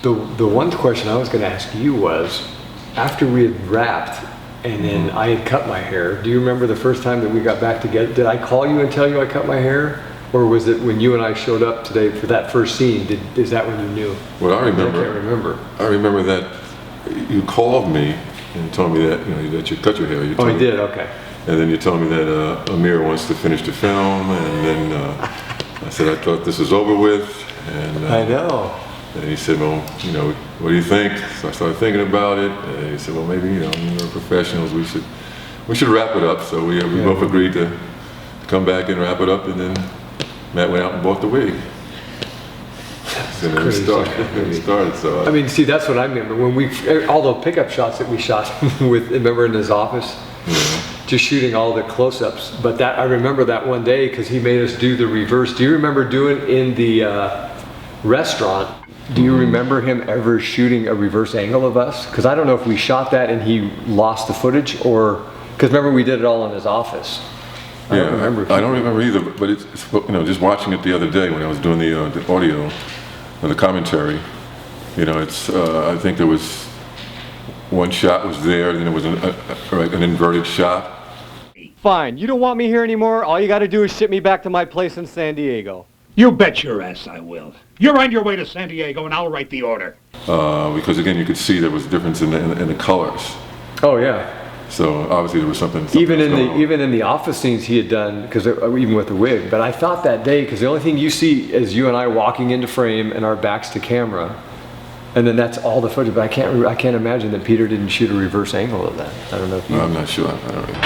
The one question I was going to ask you was, after we had wrapped and then I had cut my hair, do you remember the first time that we got back together? Did I call you and tell you I cut my hair? Or was it when you and I showed up today for that first scene? Is that when you knew? Well, I remember. I can't remember. I remember that you called me and told me that that you cut your hair. Oh, I did. Okay. And then you told me that Amir wants to finish the film, and then I said I thought this was over with. And I know. And he said, well, what do you think? So I started thinking about it, and he said, well, maybe we're professionals. We should wrap it up. So we both agreed to come back and wrap it up, and then Matt went out and bought the wig. And then it started. So I mean, see, that's what I remember when all the pickup shots that we shot with. Remember in his office, just shooting all the close-ups. But I remember that one day because he made us do the reverse. Do you remember doing in the restaurant? Do you remember him ever shooting a reverse angle of us? Because I don't know if we shot that and he lost the footage, or because remember we did it all in his office. I don't remember either. But it's just watching it the other day when I was doing the audio. The commentary, it's. I think there was one shot was there, and then there was an inverted shot. Fine, you don't want me here anymore. All you got to do is ship me back to my place in San Diego. You bet your ass I will. You're on your way to San Diego, and I'll write the order. Because again, you could see there was a difference in the colors. Oh yeah. So obviously there was something even in the office scenes he had done, because even with the wig. But I thought that day, because the only thing you see is you and I walking into frame and our backs to camera, and then that's all the footage. But I can't imagine that Peter didn't shoot a reverse angle of that. I don't know if you. I'm not sure. I don't know.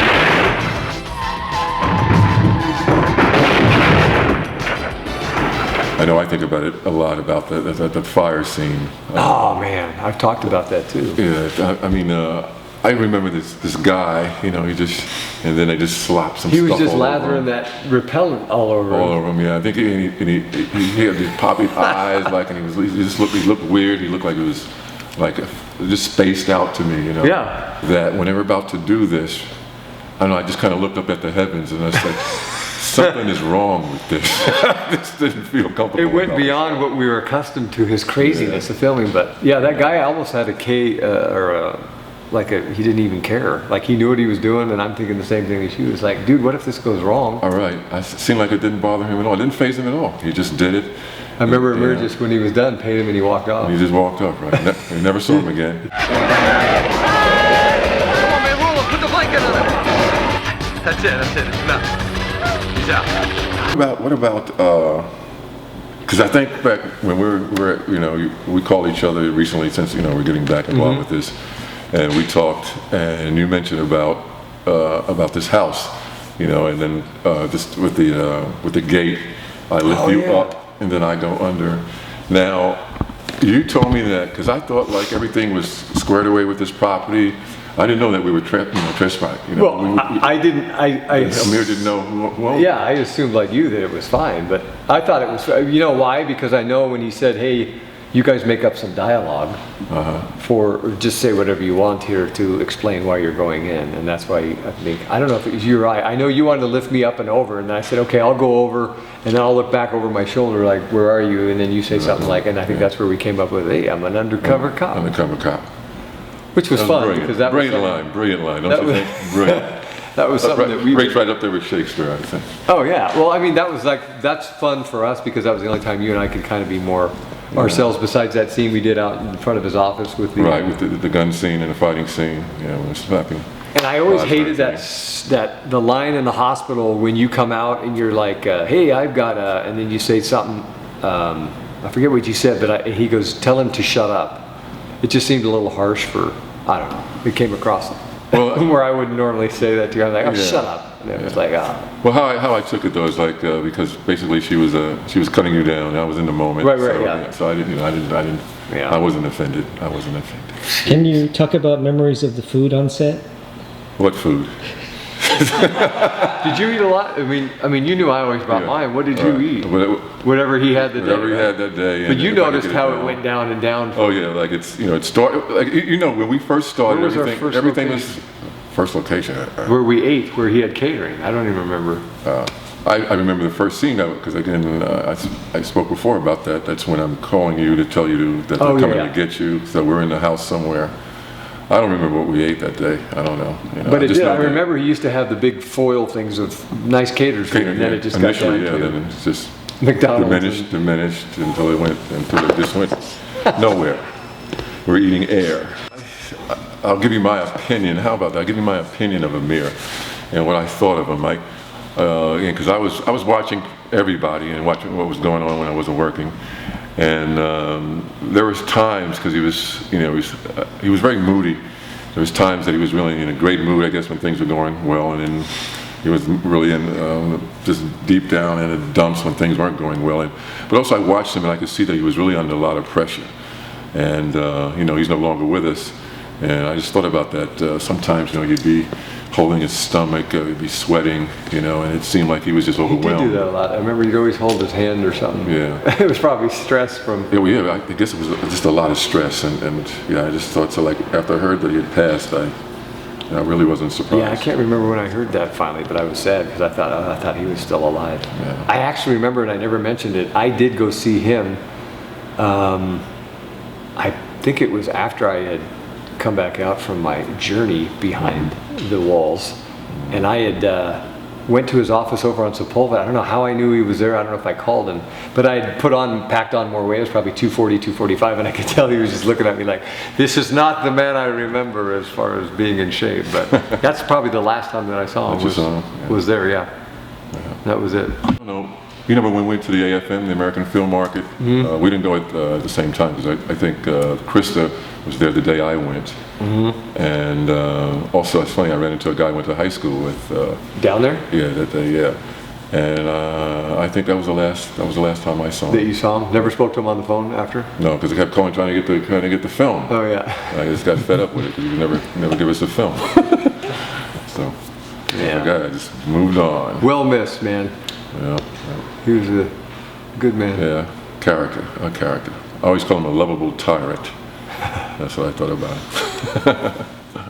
I know I think about it a lot about the fire scene. Oh man, I've talked about that too. Yeah, I mean. I remember this guy, and then they just slapped some stuff. He was just all lathering that repellent all over him. All over him, yeah. I think he had these poppy eyes, and he looked weird. He looked like he was just spaced out to me, Yeah. That when they were about to do this, I don't know, I just kind of looked up at the heavens and I said, something is wrong with this. This didn't feel comfortable. It went beyond what we were accustomed to, his craziness of filming. But yeah, that guy almost had he didn't even care. Like he knew what he was doing, and I'm thinking the same thing as you. It's like, dude, what if this goes wrong? All right. It seemed like it didn't bother him at all. It didn't faze him at all. He just did it. I remember Amir just, when he was done, paid him and he walked off. And he just walked off, right? We never saw him again. Come on, man, roll up, put the blanket on it. That's it, enough. He's out. What about, because I think back when we called each other recently since, we're getting back involved with this. And we talked, and you mentioned about this house, and then just with the gate, I lift you up, and then I go under. Now, you told me that because I thought everything was squared away with this property. I didn't know that we were trespassing. I didn't. Amir didn't know who owned it. Yeah, I assumed like you that it was fine, but I thought it was. You know why? Because I know when he said, "Hey, you guys make up some dialogue or just say whatever you want here to explain why you're going in," and that's why I don't know if it was you or I know you wanted to lift me up and over, and I said, okay, I'll go over, and then I'll look back over my shoulder like, where are you? And then you say something like, and I think that's where we came up with, hey, I'm an undercover cop. Undercover cop. Which was fun because that was brilliant line. Don't you think? Brilliant. That was something that we rates right up there with Shakespeare, I think. Oh yeah. Well, I mean, that's fun for us because that was the only time you and I could kind of be more ourselves. Besides that scene we did out in front of his office with the gun scene and the fighting scene. Yeah, when we're slapping. And I always hated that the line in the hospital when you come out and you're like, hey, I've got and then you say something. I forget what you said, but he goes, tell him to shut up. It just seemed a little harsh for, I don't know. It came across where I wouldn't normally say that to you. I'm like, oh, shut up. And it was like, ah. Well, how I took it though is because basically she was cutting you down. I was in the moment. Right, so, yeah. So I wasn't offended. Can you talk about memories of the food on set? What food? Did you eat a lot? I mean, you knew I always brought mine. What did you eat? Whatever he had that day. Whatever he had that day. But you noticed how it went down and down. Oh yeah, like it started when we first started. Everything was first location. Where we ate, where he had catering. I don't even remember. I remember the first scene of it because again, I spoke before about that. That's when I'm calling you to tell you that they're coming to get you. So we're in the house somewhere. I don't remember what we ate that day. I don't know. You know, But I know remember he used to have the big foil things of nice caters, and then it just got down to then it's just McDonald's diminished until it just went nowhere. We're eating air. I'll give you my opinion. How about that? I'll give you my opinion of Amir and what I thought of him. Like, because I was watching everybody and watching what was going on when I wasn't working, and there was times because he was very moody. There was times that he was really in a great mood, I guess, when things were going well, and then he was really in just deep down in the dumps when things weren't going well. But also I watched him and I could see that he was really under a lot of pressure, and he's no longer with us. And I just thought about that. Sometimes, you'd be holding his stomach, he'd be sweating, and it seemed like he was just overwhelmed. He did do that a lot. I remember he'd always hold his hand or something. Yeah. It was probably stress from... Yeah, I guess it was just a lot of stress. And I just thought, so like, after I heard that he had passed, I really wasn't surprised. Yeah, I can't remember when I heard that finally, but I was sad because I thought he was still alive. Yeah. I actually remember, and I never mentioned it, I did go see him. I think it was after I had come back out from my journey behind the walls, and I had went to his office over on Sepulveda. I don't know how I knew he was there. I don't know if I called him, but I had packed on more weight. It was probably 240, 245, and I could tell he was just looking at me like, this is not the man I remember as far as being in shape. But that's probably the last time that I saw him. Was there, yeah. That was it. I don't know. When we went to the AFM, the American Film Market, we didn't go at the same time because I think Krista was there the day I went. And also, it's funny, I ran into a guy I went to high school with. Down there? Yeah, that day, yeah. And I think that was the last time I saw him. That you saw him? Never spoke to him on the phone after? No, because I kept calling trying to get the film. Oh yeah. I just got fed up with it because he would never give us the film. So, Yeah. the guy just moved on. Well missed, man. Yeah. He was a good man. Yeah, a character. I always call him a lovable tyrant. That's what I thought about him.